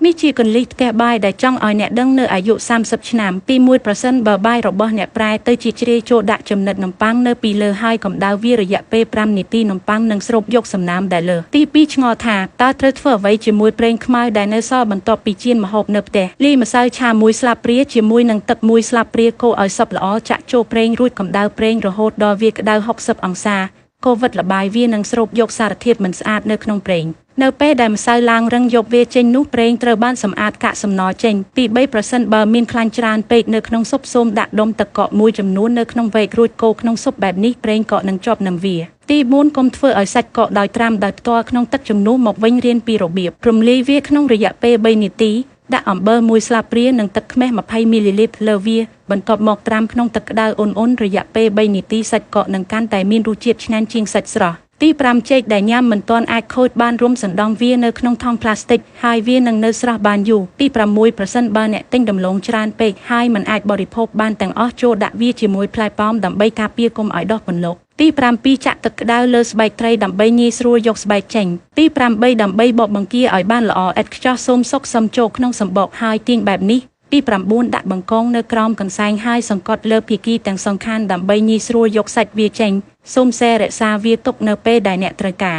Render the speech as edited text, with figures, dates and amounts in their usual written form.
នេះជាកលិះផ្ទះបាយដែលចង់ឲ្យអ្នកដឹងនៅអាយុ30ឆ្នាំទី1%បើបាយរបស់អ្នកប្រែទៅជាជ្រាយចូលដាក់ចំណិតនំប៉័ងនៅពីលើហើយកម្ដៅវារយៈពេល5នាទីនំប៉័ងនឹងស្រូបយកសំណើមដែលលើទី2ឆ្ងល់ថាតើត្រូវធ្វើអ្វីជាមួយប្រេងខ្មៅដែលនៅសល់បន្ទាប់ពីចៀនម្ហូបនៅផ្ទះលីម្សៅឆា1ស្លាបព្រាជាមួយនឹងទឹក1ស្លាបព្រាកូរឲ្យសព្វល្អចាក់ចូលប្រេងរួចកម្ដៅប្រេងរហូតដល់វាក្ដៅ60អង្សាកូវិតលបាយវានឹងស្រូបយកសារធាតុមិនស្អាតនៅក្នុងប្រេងនៅពេលដែលម្សៅឡើងរឹងយកវាចេញនោះប្រេងត្រូវបានសម្អាតកាកសំណល់ចេញទី3%បើមានខ្លាញ់ច្រើនពេកនៅក្នុងស៊ុបសូមដាក់ដុំទឹកកកមួយចំនួននៅក្នុងវែករួចកូរក្នុងស៊ុបបែបនេះប្រេងកកនឹងជាប់នឹងវាទី4កុំធ្វើឲ្យសាច់កកដោយត្រាំដោយផ្ទាល់ក្នុងទឹកជំនួសមកវិញរៀនពីរបៀបរំលាយវាក្នុងរយៈពេល3នាទីដាក់អំបិល1ស្លាបព្រានិងទឹកខ្មេះ20មីលីលីត្រលើវាបន្ទាប់មកត្រាំក្នុងទឹកក្តៅអ៊ុនៗរយៈពេល3នាទីសាច់កកនឹងកាន់តែមានរសជាតិឆ្ងាញ់ជាងសាច់ស្រស់ទី5ចេកដែលញ៉ាំមិនទាន់អាចខូចបានរួមសណ្ដំវានៅក្នុងថង់ប្លាស្ទិកហើយវានឹងនៅស្រស់បានយូរទី6%បើអ្នកទិញដំឡូងច្រើនពេកហើយមិនអាចបរិភោគបានទាំងអស់ចូលដាក់វាជាមួយផ្លែប៉ោមដើម្បីការពារកុំឲ្យដុះពន្លកទី7ចាក់ទឹកក្តៅលើស្បែកត្រីដើម្បីងាយស្រួលយកស្បែកចេញទី8ដើម្បីបកបង្គាឲ្យបានល្អឥតខ្ចោះសូមសុកសឹមចូលក្នុងសម្បកហើយទាញបែបនេះទី9ដាក់បង្កងនៅក្រោមកន្សែងហើយសង្កត់លើភាគីទាំងសងខាងដើម្បីងាយស្រួលយកសាច់វាចេញសូមសេររក្សាវាទុកនៅពេលដែលអ្នកត្រូវការ